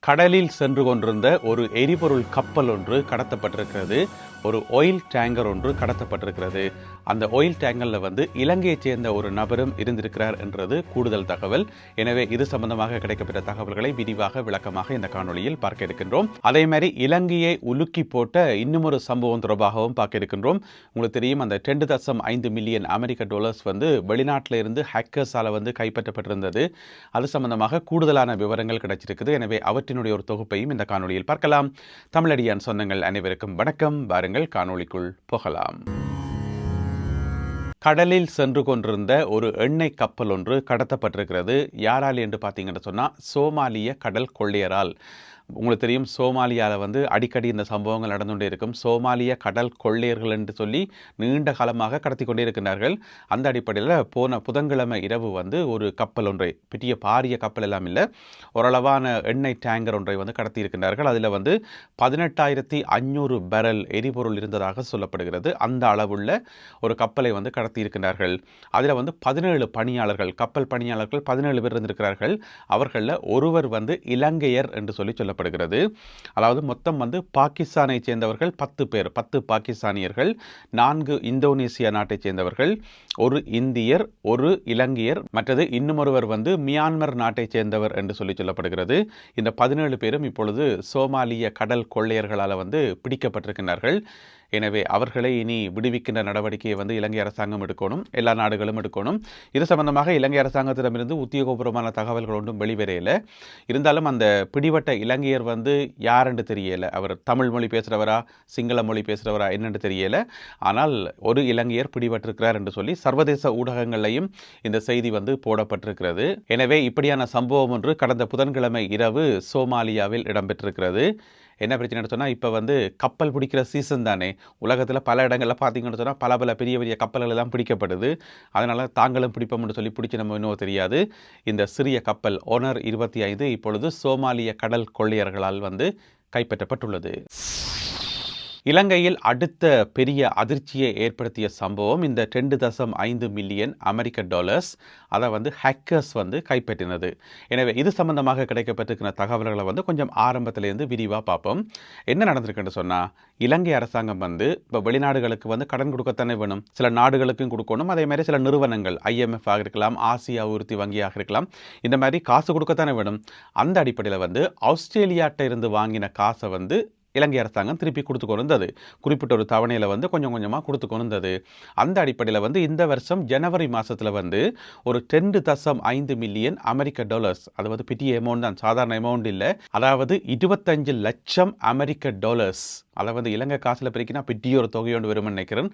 கடலில் சென்று கொண்டிருந்த ஒரு எரிபொருள் கப்பல் ஒன்று கடத்தப்பட்டிருக்கிறது. ஒரு ஆயில் டேங்கர் ஒன்று கடத்தப்பட்டிருக்கிறது. அந்த ஆயில் டேங்கரில் இலங்கையைச் சேர்ந்த ஒரு நபரும் இருந்திருக்கிறார் என்றது கூடுதல் தகவல். எனவே இது சம்பந்தமாக கிடைக்கப்பட்ட தகவல்களை விரிவாக விளக்கமாக இந்த காணொலியில் பார்க்க இருக்கின்றோம். அதே மாதிரி இலங்கையை உலுக்கி போட்ட இன்னும் ஒரு சம்பவம் தொடர்பாகவும் பார்க்க இருக்கின்றோம். உங்களுக்கு தெரியும், அந்த $10.5 மில்லியன் அமெரிக்க வெளிநாட்டில் இருந்து ஹேக்கர்ஸால் கைப்பற்றப்பட்டிருந்தது. அது சம்பந்தமாக கூடுதலான விவரங்கள் கிடைச்சிருக்குது. எனவே அவற்றினுடைய ஒரு தொகுப்பையும் இந்த காணொலியில் பார்க்கலாம். தமிழடியான் சொந்தங்கள் அனைவருக்கும் வணக்கம். வாருங்கள் காணொலிக்குள் போகலாம். கடலில் சென்று கொண்டிருந்த ஒரு எண்ணெய் கப்பல் ஒன்று கடத்தப்பட்டிருக்கிறது. யாரால் என்று பார்த்தீங்கன்னு சொன்னால் சோமாலிய கடல் கொள்ளையரால். உங்களுக்கு தெரியும், சோமாலியாவில் அடிக்கடி இந்த சம்பவங்கள் நடந்து கொண்டே இருக்கும். சோமாலிய கடல் கொள்ளையர்கள் என்று சொல்லி நீண்ட காலமாக கடத்தி கொண்டே இருக்கிறார்கள். அந்த அடிப்படையில் போன புதன்கிழமை இரவு ஒரு கப்பல் ஒன்றை, பெரிய பாரிய கப்பல் எல்லாம் இல்லை, ஓரளவான எண்ணெய் டேங்கர் ஒன்றை கடத்தி இருக்கின்றார்கள். அதில் 18,500 பேரல் எரிபொருள் இருந்ததாக சொல்லப்படுகிறது. அந்த அளவுள்ள ஒரு கப்பலை கடத்தி இருக்கின்றார்கள். அதில் 17 பணியாளர்கள், கப்பல் பணியாளர்கள் 17 பேர் இருந்திருக்கிறார்கள். அவர்களில் ஒருவர் இலங்கையர் என்று சொல்லப்படுகிறது. அதாவது மொத்தம் பாகிஸ்தானை சேர்ந்தவர்கள் 10 பேர், 10 பாகிஸ்தானியர்கள், 4 இந்தோனேசியா நாட்டை சேர்ந்தவர்கள், ஒரு இந்தியர், ஒரு இலங்கையர், மற்றது இன்னும் ஒருவர் மியான்மர் நாட்டை சேர்ந்தவர் என்று சொல்லப்படுகிறது. இந்த 17 பேரும் இப்பொழுது சோமாலிய கடல் கொள்ளையர்களால் பிடிக்கப்பட்டிருக்கிறார்கள். எனவே அவர்களை இனி விடுவிக்கின்ற நடவடிக்கையை இலங்கை அரசாங்கம் எடுக்கணும், எல்லா நாடுகளும் எடுக்கணும். இது சம்பந்தமாக இலங்கை அரசாங்கத்திடமிருந்து உத்தியோகபூர்வமான தகவல்கள் ஒன்றும் வெளிவரையில். இருந்தாலும் அந்த பிடிபட்ட இலங்கையர் யார் என்று தெரியல. அவர் தமிழ் மொழி பேசுகிறவரா, சிங்கள மொழி பேசுகிறவரா என்னென்று தெரியல. ஆனால் ஒரு இலங்கையர் பிடிபட்டிருக்கிறார் என்று சொல்லி சர்வதேச ஊடகங்களையும் இந்த செய்தி போடப்பட்டிருக்கிறது. எனவே இப்படியான சம்பவம் ஒன்று கடந்த புதன்கிழமை இரவு சோமாலியாவில் இடம்பெற்றிருக்கிறது. என்ன பிரச்சனைன்னு சொன்னால், இப்போ கப்பல் பிடிக்கிற சீசன் தானே. உலகத்தில் பல இடங்களில் பார்த்தீங்கன்னு சொன்னால் பல பெரிய பெரிய கப்பல்கள் எல்லாம் பிடிக்கப்படுது. அதனால் தாங்களும் பிடிப்போம்னு சொல்லி பிடிச்சி நம்ம இன்னும் தெரியாது. இந்த சிறிய கப்பல் ஓனர் 25 இப்பொழுது சோமாலிய கடல் கொள்ளையர்களால் கைப்பற்றப்பட்டுள்ளது. இலங்கையில் அடுத்த பெரிய அதிர்ச்சியை ஏற்படுத்திய சம்பவம் இந்த $10.5 மில்லியன் அமெரிக்க அதை ஹேக்கர்ஸ் கைப்பற்றினது. எனவே இது சம்பந்தமாக கிடைக்கப்பட்டிருக்கிற தகவல்களை கொஞ்சம் ஆரம்பத்திலேருந்து விரிவாக பார்ப்போம். என்ன நடந்திருக்குன்னு சொன்னால், இலங்கை அரசாங்கம் இப்போ வெளிநாடுகளுக்கு கடன் கொடுக்கத்தானே வேணும், சில நாடுகளுக்கும் கொடுக்கணும். அதே மாதிரி சில நிறுவனங்கள், IMF ஆக இருக்கலாம், ஆசியா அபிவிருத்தி வங்கியாக இருக்கலாம், இந்த மாதிரி காசு கொடுக்கத்தானே வேணும். அந்த அடிப்படையில் ஆஸ்திரேலியாட்ட இருந்து வாங்கின காசை இலங்கை அரசாங்கம் திருப்பி கொடுத்து கொண்டிருந்தது. குறிப்பிட்ட ஒரு தவணையில் கொஞ்சம் கொஞ்சமாக கொடுத்து கொண்டிருந்தது. அந்த அடிப்படையில் இந்த வருஷம் ஜனவரி மாதத்தில் ஒரு $10.5 மில்லியன் அமெரிக்க, அது பெரிய அமௌண்ட் தான், சாதாரண அமௌண்ட் இல்லை. அதாவது 25 லட்சம் அமெரிக்க. அதை இலங்கை காசில் பிரிக்கினா பெரிய ஒரு தொகையோடு வரும்னு நினைக்கிறேன்.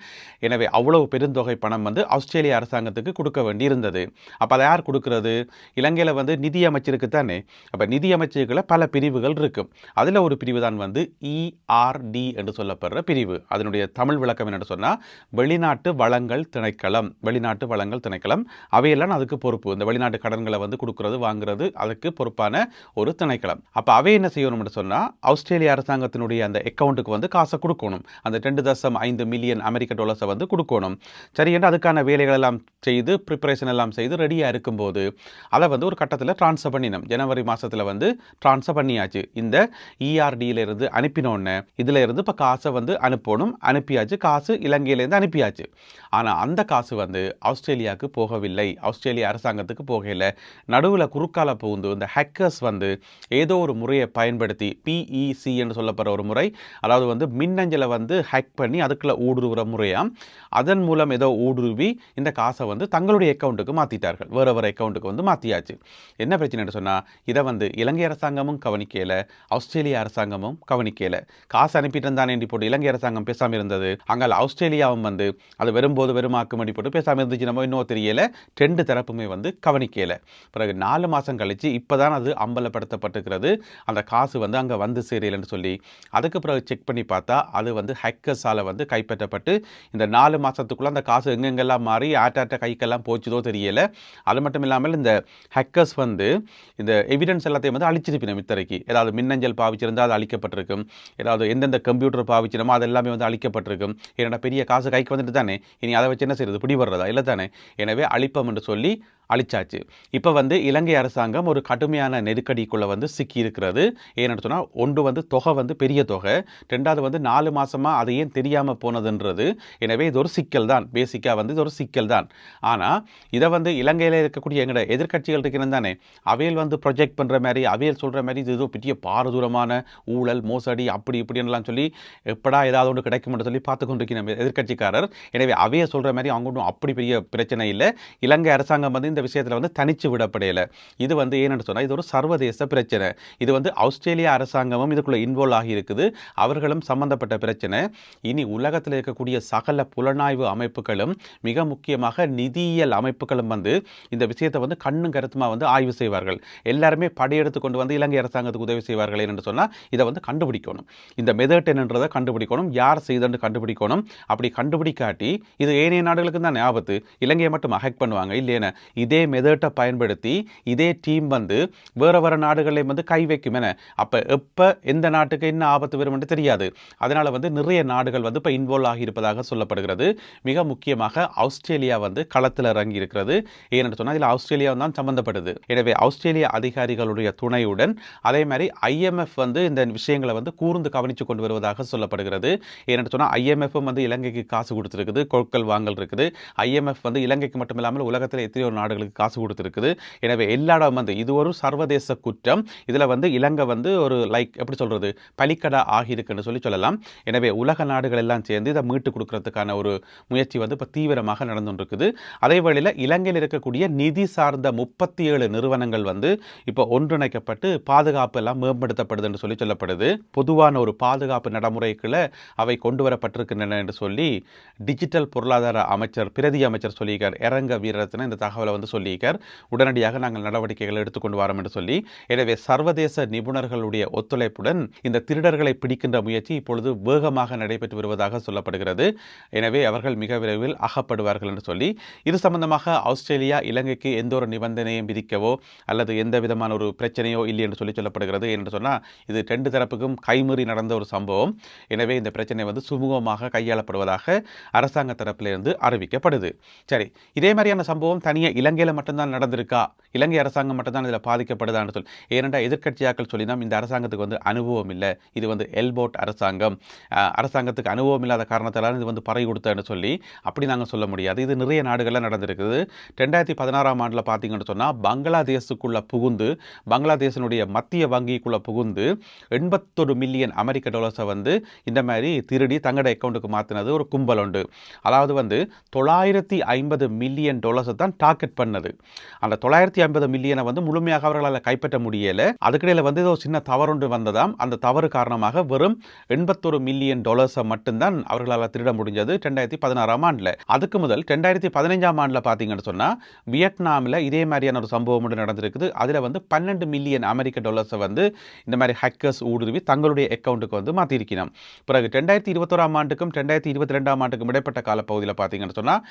எனவே அவ்வளவு பெருந்தொகை பணம் ஆஸ்திரேலிய அரசாங்கத்துக்கு கொடுக்க வேண்டி இருந்தது. அப்போ அதை யார் கொடுக்கறது? இலங்கையில் நிதி அமைச்சருக்கு தானே. அப்போ நிதி அமைச்சர்களில் பல பிரிவுகள் இருக்கும். அதில் ஒரு பிரிவு தான் ERD என்று சொல்லப்படுற பிரிவு. அதனுடைய தமிழ் விளக்கம் என்னென்னு சொன்னால், வெளிநாட்டு வளங்கள் திணைக்களம். வெளிநாட்டு வளங்கள் திணைக்களம் அவையெல்லாம் அதுக்கு பொறுப்பு. இந்த வெளிநாட்டு கடன்களை கொடுக்கறது வாங்குறது அதுக்கு பொறுப்பான ஒரு திணைக்களம். அப்போ அவை என்ன செய்யணும்னு சொன்னால், ஆஸ்திரேலிய அரசாங்கத்தினுடைய அந்த அக்கௌண்ட்டுக்கு காசை கொடுக்கணும். அந்த $10.5 மில்லியன் அமெரிக்க கொடுக்கணும். சரி என்று அதுக்கான வேலைகள் எல்லாம் செய்து, ப்ரிப்பரேஷன் எல்லாம் செய்து ரெடியாக இருக்கும்போது அதை ஒரு கட்டத்தில் ட்ரான்ஸ்ஃபர் பண்ணினோம். ஜனவரி மாதத்தில் ட்ரான்ஸ்ஃபர் பண்ணியாச்சு. இந்த ERDயிலிருந்து அனுப்பினோன்னு இதில் இருந்து இப்போ காசை அனுப்பணும். அனுப்பியாச்சு, காசு இலங்கையிலேருந்து அனுப்பியாச்சு. ஆனால் அந்த காசு ஆஸ்திரேலியாவுக்கு போகவில்லை, ஆஸ்திரேலிய அரசாங்கத்துக்கு போகலை. நடுவில் குறுக்கால புகுந்து இந்த ஹேக்கர்ஸ் ஏதோ ஒரு முறையை பயன்படுத்தி, PEC என்று சொல்லப்படுற ஒரு முறை, அதாவது மின்னஞ்சலை ஹேக் பண்ணி அதுக்குள்ள ஊடுருவுற முறையாம். அதன் மூலம் ஏதோ ஊடுருவி இந்த காசை தங்களுடைய அக்கௌண்ட்டுக்கு மாற்றிட்டார்கள். வேறு அக்கௌண்ட்டுக்கு மாற்றியாச்சு. என்ன பிரச்சனைன்னு சொன்னால், இதை இலங்கை அரசாங்கமும் கவனிக்கலை, ஆஸ்திரேலிய அரசாங்கமும் கவனிக்கலை. காசு அனுப்பிட்டு இருந்தானே போட்டு இலங்கை அரசாங்கம் பேசாமல் இருந்தது. அங்கே ஆஸ்திரேலியாவும் அது வரும்போது வெறுமாக்குமடி போட்டு பேசாமல் இருந்துச்சு. நம்ம இன்னும் தெரியலை. 2 தரப்புமே கவனிக்கலை. பிறகு 4 மாதம் கழித்து இப்போ தான் அது அம்பலப்படுத்தப்பட்டிருக்கிறது. அந்த காசு அங்கே சேரலைன்னு சொல்லி அதுக்கு பிறகு செக் பண்ணி பார்த்தா அது ஹேக்கர்ஸால் கைப்பற்றப்பட்டு இந்த 4 மாதத்துக்குள்ளே அந்த காசு எங்கெங்கெல்லாம் மாறி ஆட்டாட்ட கைக்கெல்லாம் போச்சுதோ தெரியலை. அது மட்டும் இல்லாமல் இந்த ஹேக்கர்ஸ் இந்த எவிடன்ஸ் எல்லாத்தையும் அழிச்சிருப்பினோம். இத்தரைக்கு ஏதாவது மின்னஞ்சல் பாவிச்சிருந்தால் அது அழிக்கப்பட்டிருக்கும். ஏதாவது எந்தெந்த கம்ப்யூட்டர் பாவிச்சினமோ அது எல்லாமே அழிக்கப்பட்டிருக்கும். ஏன்னா பெரிய காசு கைக்கு வந்துட்டு தானே, இனி அதை வச்சு என்ன செய்யறது, பிடி வர்றதா இல்லை தானே. எனவே அழிப்பம் என்று சொல்லி அழிச்சாச்சு. இப்போ வந்து இலங்கை அரசாங்கம் ஒரு கடுமையான நெருக்கடிக்குள்ள வந்து சிக்கி இருக்கிறது. ஏன்னு சொன்னா, ஒன்று வந்து தொகை வந்து பெரிய தொகை. 2வது வந்து 4 மாசமா அது ஏன் தெரியாம போனதுன்றது. எனவே இது ஒரு சிக்கல் தான். பேசிக்கா வந்து இது ஒரு சிக்கல் தான். ஆனா, இத வந்து இலங்கையில இருக்கக்கூடிய எங்கட எதிர்க்கட்சிகள் இருக்கிறது தானே, அவைகள் வந்து ப்ரொஜெக்ட் பண்ற மாரி, அவைகள் சொல்ற மாரி இது ஏதோ பெரிய பாரதூரமான ஊழல், மோசடி அப்படி இப்படின்னுலாம் சொல்லி, எப்படா ஏதாவது ஒன்று கிடைக்கும்னு சொல்லி பார்த்து கொண்டிருக்கிற எதிர்க்கட்சிக்காரர். எனவே அவைய சொல்ற மாரி அவங்க ஒன்றும் அப்படி பெரிய பிரச்சனை இல்ல. இலங்கை அரசாங்கம் வந்து இந்த விஷயத்தில் வந்து தனிச்சு விடப்படையல. இது வந்து ஏன்னு சொன்னால் இது ஒரு சர்வதேச பிரச்சனை. இது வந்து ஆஸ்திரேலியா அரசாங்கமும் இதுக்குள்ள இன்வால்வ் ஆகி இருக்குது. அவர்களும் சம்பந்தப்பட்ட பிரச்சனை. இனி உலகத்தில் இருக்கக்கூடிய சகல புலனாய்வு அமைப்புகளும் மிக முக்கியமாக நிதியியல் அமைப்புகளும் வந்து இந்த விஷயத்தை வந்து கண்ணும் கருத்துமா வந்து ஆய்வு செய்வார்கள். எல்லாருமே படையெடுத்து கொண்டு வந்து இலங்கை அரசாங்கத்துக்கு உதவி செய்வார்கள் என்று சொன்னால் இதை வந்து கண்டுபிடிக்கணும். இந்த மெதட் என்னன்றதை கண்டுபிடிக்கணும். யார் செய்தன்னு கண்டுபிடிக்கணும். அப்படி கண்டுபிடிக்காட்டி இது ஏனைய நாடுகளுக்கு தான் ஆபத்து. இலங்கையை மட்டும் அஃபெக்ட் பண்ணுவாங்க இல்லையா? இதே மெதட்டை பயன்படுத்தி இதே டீம் வந்து வேற வேற நாடுகளையும் வந்து கை வைக்கும் என. அப்போ எப்போ எந்த நாட்டுக்கு என்ன ஆபத்து வரும் என்று தெரியாது. அதனால வந்து நிறைய நாடுகள் வந்து இப்போ இன்வால்வ் ஆகியிருப்பதாக சொல்லப்படுகிறது. மிக முக்கியமாக ஆஸ்திரேலியா வந்து களத்தில் இறங்கி இருக்கிறது. ஏன்னு சொன்னால் இதில் ஆஸ்திரேலியா தான் சம்பந்தப்படுது. எனவே ஆஸ்திரேலிய அதிகாரிகளுடைய துணையுடன் அதே மாதிரி ஐஎம்எஃப் வந்து இந்த விஷயங்களை வந்து கூர்ந்து கவனித்து கொண்டு வருவதாக சொல்லப்படுகிறது. ஏன்னு சொன்னால் ஐஎம்எஃப் வந்து இலங்கைக்கு காசு கொடுத்துருக்குது, கொடுக்கல் வாங்கல் இருக்குது. ஐஎம்எஃப் வந்து இலங்கைக்கு மட்டும் இல்லாமல் உலகத்தில் எத்தனையோ நாடுகளுக்கு காசு கொடுத்துருக்குது. எனவே எல்லா இடம் வந்து இது ஒரு சர்வதேச குற்றம். இதில் வந்து இலங்கை வந்து ஒரு எப்படி சொல்றது பலிக்கடா ஆகியிருக்குன்னு சொல்லலாம். எனவே உலக நாடுகள் எல்லாம் சேர்ந்து இதை மீட்டு கொடுக்கறதுக்கான ஒரு முயற்சி வந்து இப்போ தீவிரமாக நடந்துருக்குது. அதே வேளையில் இலங்கையில் இருக்கக்கூடிய நிதி சார்ந்த 37 நிறுவனங்கள் வந்து இப்போ ஒன்றிணைக்கப்பட்டு பாதுகாப்பு எல்லாம் மேம்படுத்தப்படுது என்று சொல்லப்படுது. பொதுவான ஒரு பாதுகாப்பு நடைமுறைக்குள்ள அவை கொண்டு வரப்பட்டிருக்கின்றன என்று சொல்லி டிஜிட்டல் பொருளாதார அமைச்சர் பிரதி அமைச்சர் சொல்லியிருக்கார். இறங்க வீரரத்ன இந்த தகவலை வந்து சொல்லியிருக்கார். உடனடியாக நாங்கள் நடவடிக்கைகளை எடுத்துக்கொண்டு வரோம் என்று சொல்லி. எனவே சர்வதேச நிபுணர்களுடைய ஒத்துழைப்புடன் இந்த திருடர்களை பிடிக்கின்ற முயற்சி இப்பொழுது வேகமாக நடைபெற்று வருவதாக சொல்லப்படுகிறது. எனவே அவர்கள் மிக விரைவில் அகப்படுவார்கள் என்று சொல்லி இது சம்பந்தமாக ஆஸ்திரேலியா இலங்கைக்கு எந்த ஒரு நிபந்தனையும் விதிக்கவோ அல்லது எந்த விதமான ஒரு பிரச்சனையோ இல்லை என்று சொல்லப்படுகிறது. என்று சொன்னால் இது 2 தரப்புக்கும் கைமீறி நடந்த ஒரு சம்பவம். எனவே இந்த பிரச்சனை வந்து சுமூகமாக கையாளப்படுவதாக அரசாங்க தரப்பிலிருந்து அறிவிக்கப்படுது. சரி, இதே மாதிரியான சம்பவம் தனியாக இலங்கையில் மட்டும்தான் நடந்திருக்கா, இலங்கை அரசாங்கம் மட்டும்தான் இதில் பாதிக்கப்படுதான்னு சொல்லி ஏனென்றால் எதிர்க்கட்சியாக்கள் சொல்லினா இந்த அரசாங்கத்துக்கு வந்து அனுபவம் இல்லை, இது வந்து எல்போட் அரசாங்கம், அரசாங்கத்துக்கு அனுபவம் இல்லாத காரணத்தால் இது வந்து பறை கொடுத்தன்னு சொல்லி அப்படி நாங்கள் சொல்ல முடியாது. இது நிறைய நாடுகளில் நடந்திருக்குது. 2016ஆம் ஆண்டில் பார்த்தீங்கன்னு சொன்னால் பங்களாதேஷுக்குள்ள புகுந்து பங்களாதேஷனுடைய மத்திய வங்கிக்குள்ள புகுந்து 81 மில்லியன் அமெரிக்க டாலர்ஸை வந்து இந்த மாதிரி திருடி தங்களோட அக்கௌண்ட்டுக்கு மாற்றினது ஒரு கும்பல் உண்டு. அதாவது வந்து 950 மில்லியன் டாலர்ஸை தான் டார்கெட் பண்ணது. அந்த 950 மில்லியனை வந்து முழுமையாக அவர்களால் கைப்பற்ற முடியலை. அதுக்கிடையில் வந்து ஏதோ சின்ன தவறொன்று வந்ததாம். அந்த தவறு காரணமாக வெறும் 81 மில்லியன் டாலர்ஸை மட்டும்தான் அவர்களால் திருட முடிஞ்சது 2016ஆம் ஆண்டில். அதுக்கு முதல் 2015ஆம் ஆண்டில் பார்த்தீங்கன்னு சொன்னால் வியட்நாமில் இதே மாதிரியான ஒரு சம்பவம் ஒன்று நடந்திருக்குது. அதில் வந்து 12 மில்லியன் அமெரிக்க டாலர்ஸை வந்து இந்த மாதிரி ஹேக்கர்ஸ் ஊடுருவி தங்களுடைய அக்கௌண்ட்டுக்கு வந்து மாற்றிருக்கணும். பிறகு 2021ஆம் ஆண்டுக்கும் 2022ஆம் ஆண்டுக்கும் இடைப்பட்ட காலப்பகுதியில் பார்த்தீங்கன்னு சொன்னால்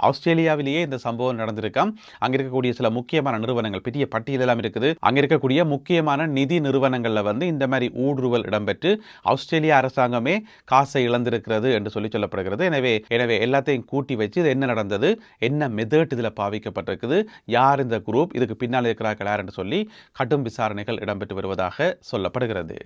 ஆஸ்திரேலியாவிலேயே இந்த சம்பவம் நடந்திருக்காம். அங்கே இருக்கக்கூடிய சில முக்கியமான நிறுவனங்கள் பெரிய பட்டியலெல்லாம் இருக்குது. அங்கே இருக்கக்கூடிய முக்கியமான நிதி நிறுவனங்களில் வந்து இந்த மாதிரி ஊடுருவல் இடம்பெற்று ஆஸ்திரேலியா அரசாங்கமே காசை இழந்திருக்கிறது என்று சொல்லப்படுகிறது. எனவே எல்லாத்தையும் கூட்டி வச்சு இது என்ன நடந்தது, என்ன மெதட் இதில் பாவிக்கப்பட்டிருக்குது, யார் இந்த குரூப், இதுக்கு பின்னால் இருக்கிறார்கள் யார் என்று சொல்லி கடும் விசாரணைகள் இடம்பெற்று வருவதாக சொல்லப்படுகிறது.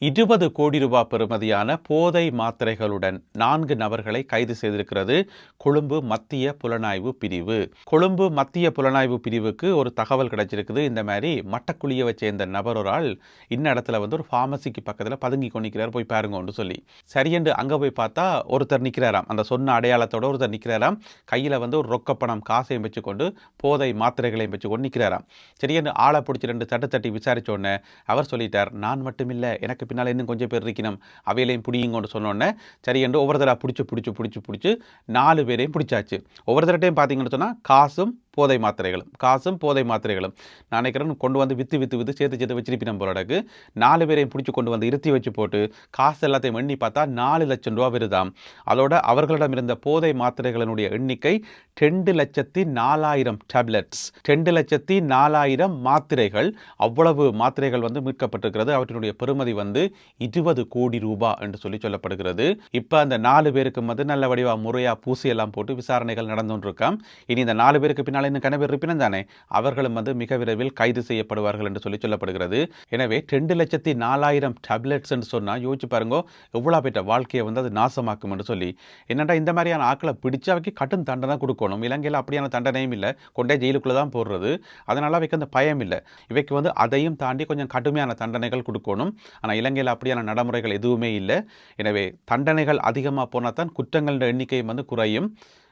20 கோடி ரூபாய் பெறுமதியான போதை மாத்திரைகளுடன் 4 நபர்களை கைது செய்திருக்கிறது கொழும்பு மத்திய புலனாய்வு பிரிவு. கொழும்பு மத்திய புலனாய்வு பிரிவுக்கு ஒரு தகவல் கிடைச்சிருக்குது. இந்த மாதிரி மட்டக்குழியை வச்ச இந்த நபர் ஒரு ஆள் இன்ன இடத்துல வந்து ஒரு ஃபார்மசிக்கு பக்கத்தில் பதுங்கி கொண்டிருக்கிறார், போய் பாருங்கன்னு சொல்லி சரியென்று அங்கே போய் பார்த்தா ஒருத்தர் நிற்கிறாராம். அந்த சொன்ன அடையாளத்தோட ஒருத்தர் நிற்கிறாராம். கையில் வந்து ஒரு ரொக்கப்பணம் காசையும் வச்சுக்கொண்டு போதை மாத்திரைகளையும் வச்சுக்கொண்டு நிற்கிறாராம். சரியென்று ஆளை பிடிச்சி 2 தட்டி விசாரிச்சோடனே அவர் சொல்லிட்டார், நான் மட்டும் இல்லை, எனக்கு பின்னால் இன்னும் கொஞ்சம் பேர் இருக்கணும், அவையிலையும் பிடிங்கன்னு சொன்னோன்னே சரி என்று ஒவ்வொரு தடவை பிடிச்சி 4 பேரையும் பிடிச்சாச்சு. ஒவ்வொரு தடவையும் பார்த்தீங்கன்னு சொன்னால் காசும் போதை மாத்திரைகளும், காசும் போதை மாத்திரைகளும். நான் நினைக்கிறேன் கொண்டு வந்து விற்று சேர்த்து வச்சிருப்பினம் போலடக்கு. 4 பேரையும் பிடிச்சி கொண்டு வந்து இருத்தி வச்சு போட்டு காசு எல்லாத்தையும் எண்ணி பார்த்தா 4 லட்சம் ரூபா வருதாம். அதோட அவர்களிடம் இருந்த போதை மாத்திரைகளினுடைய எண்ணிக்கை 2,04,000 டேப்லெட்ஸ், 2,04,000 மாத்திரைகள். அவ்வளவு மாத்திரைகள் வந்து மீட்கப்பட்டிருக்கிறது. அவற்றினுடைய பெறுமதி வந்து 20 கோடி ரூபாய் என்று சொல்லப்படுகிறது. இப்ப அந்த 4 பேருக்கு வந்து நல்ல வடிவா முறையா பூசி எல்லாம் போட்டு விசாரணைகள் நடந்து கொண்டிருக்காம். இனி இந்த 4 பேருக்கு பின்னால் இன்னும் கன பேர் இருப்பினும் தானே, அவர்களும் வந்து மிக விரைவில் கைது செய்யப்படுவார்கள் என்று சொல்லப்படுகிறது. எனவே 2,04,000 டேப்லெட்ஸ் என்று சொன்னா யோசிச்சு பாருங்க, எவ்வளவு பேட்ட வாழ்க்கையை வந்து அது நாசமாக்கும் என்று சொல்லி. என்னடா இந்த மாதிரியான ஆக்களை பிடிச்சு அவைக்கு கட்டும் தண்டனை கொடுக்கணும். இலங்கையில் அப்படியான தண்டனையும் இல்லை, கொண்டே ஜெயிலுக்குள்ள தான் போடுறது. அதனால அவைக்கு அந்த பயம் இல்லை. இவைக்கு வந்து அதையும் தாண்டி கொஞ்சம் கடுமையான தண்டனைகள் கொடுக்கணும். ஆனால் இலங்கையில் அப்படியான நடைமுறைகள் எதுவுமே இல்லை. எனவே தண்டனைகள் அதிகமாக போனால் தான் குற்றங்களின் எண்ணிக்கையும் வந்து குறையும்.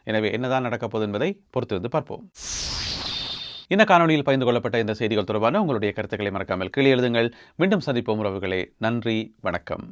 எனவே என்னதான் நடக்கப் போகுது என்பதை பொறுத்திருந்து பார்ப்போம். இந்த காணொலியில் பகிர்ந்து கொள்ளப்பட்ட இந்த செய்திகள் தொடர்பான உங்களுடைய கருத்துக்களை மறக்காமல் கீழே எழுதுங்கள். மீண்டும் சந்திப்போம் உறவுகளே. நன்றி, வணக்கம்.